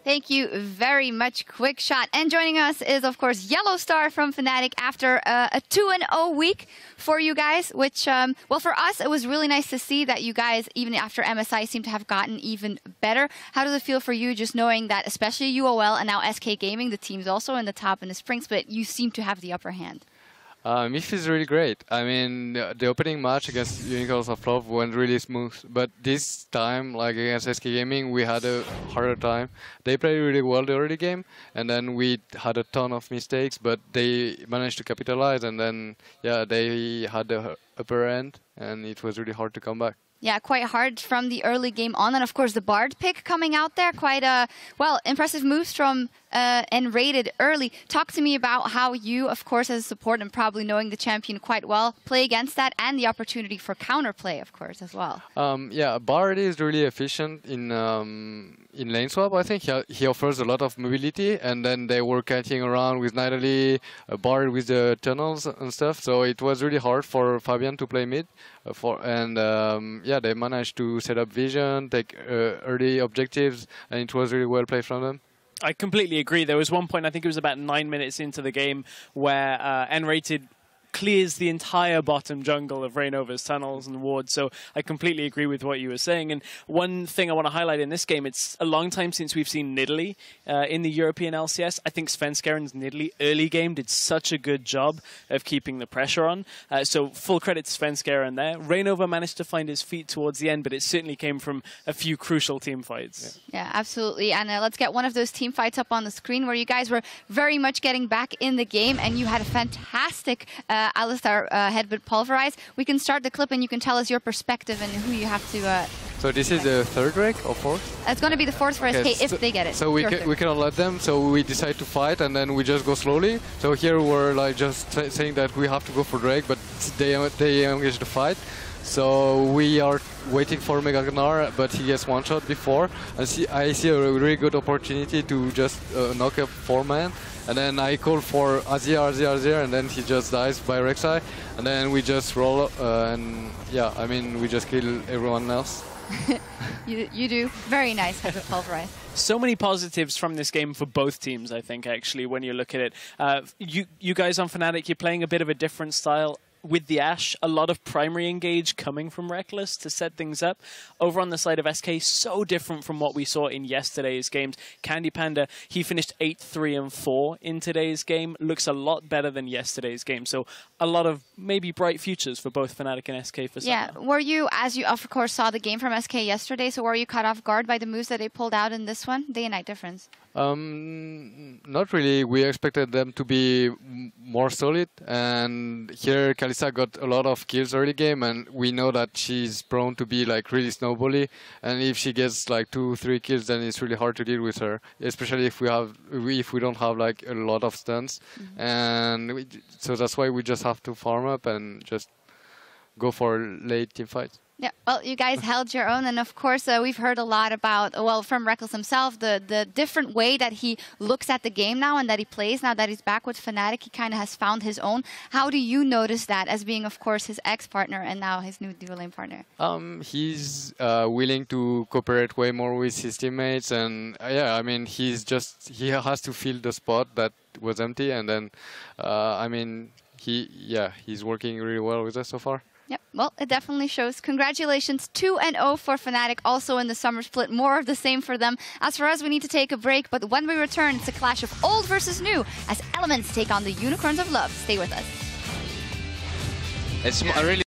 Thank you very much, Quick Shot. And joining us is, of course, YellowStar from Fnatic after a 2-0 week for you guys, which, well, for us, it was really nice to see that you guys, even after MSI, seem to have gotten even better. How does it feel for you just knowing that, especially UOL and now SK Gaming, the team's also in the top in the spring split, you seem to have the upper hand? It feels really great. I mean, the opening match against Unicorns of Love went really smooth, but this time, like against SK Gaming, we had a harder time. They played really well the early game, and then we had a ton of mistakes, but they managed to capitalize, and then, yeah, they had the upper end, and it was really hard to come back. Yeah, quite hard from the early game on. And of course, the Bard pick coming out there. Quite, well, impressive moves from and rated early. Talk to me about how you, of course, as a support and probably knowing the champion quite well, play against that and the opportunity for counterplay, of course, as well. Yeah, Bard is really efficient in lane swap, I think. He offers a lot of mobility, and then they were catching around with Natalie, Bard with the tunnels and stuff. So it was really hard for Fabian to play mid. Yeah, they managed to set up vision, take early objectives, and it was really well played from them. I completely agree. There was one point, I think it was about 9 minutes into the game, where N-Rated clears the entire bottom jungle of Reignova's tunnels and wards. So I completely agree with what you were saying. And one thing I want to highlight in this game, it's a long time since we've seen Nidalee in the European LCS. I think Svenskeren's Nidalee early game did such a good job of keeping the pressure on. So full credit to Svenskeren there. Reignova managed to find his feet towards the end, but it certainly came from a few crucial team fights. Yeah, absolutely. And let's get one of those team fights up on the screen where you guys were very much getting back in the game, and you had a fantastic LCS headbutt pulverize. We can start the clip and you can tell us your perspective and who you have to... So this is the third rake or fourth? It's going to be the fourth for SK if they get it. So we cannot let them, so we decide to fight and then we just go slowly. So here we're like just saying that we have to go for Drake, but they engage the fight. So we are waiting for Mega Gnar, but he gets one shot before. And I see a really good opportunity to just knock up 4-man. And then I call for Azir, and then he just dies by Rek'Sai. And then we just roll, and yeah, I mean, we just kill everyone else. you do. Very nice headbutt pulverize. So many positives from this game for both teams, I think, actually, when you look at it. You guys on Fnatic, you're playing a bit of a different style. With the Ashe, a lot of primary engage coming from Reckless to set things up. Over on the side of SK, so different from what we saw in yesterday's games. Candy Panda, he finished 8-3-4 in today's game. Looks a lot better than yesterday's game. So a lot of maybe bright futures for both Fnatic and SK for Yeah, summer. were you, as you of course saw the game from SK yesterday, so were you caught off guard by the moves that they pulled out in this one? Day and night difference. Not really. We expected them to be more solid, and here Kalista got a lot of kills early game, and we know that she's prone to be like really snowbally, and if she gets like 2-3 kills, then it's really hard to deal with her, especially if we don't have like a lot of stuns. And so that's why we just have to farm up and just go for late team fights. Yeah, well, you guys held your own, and of course, we've heard a lot about, well, from Reckless himself, the different way that he looks at the game now and that he plays now that he's back with Fnatic. He kind of has found his own. How do you notice that as being, of course, his ex-partner and now his new dual lane partner? He's willing to cooperate way more with his teammates, and yeah, I mean, he has to fill the spot that was empty, and then, I mean, he's working really well with us so far. Yep, well, it definitely shows. Congratulations, 2-0 for Fnatic, also in the summer split. More of the same for them. As for us, we need to take a break, but when we return, it's a clash of old versus new as Elements take on the Unicorns of Love. Stay with us. It's a really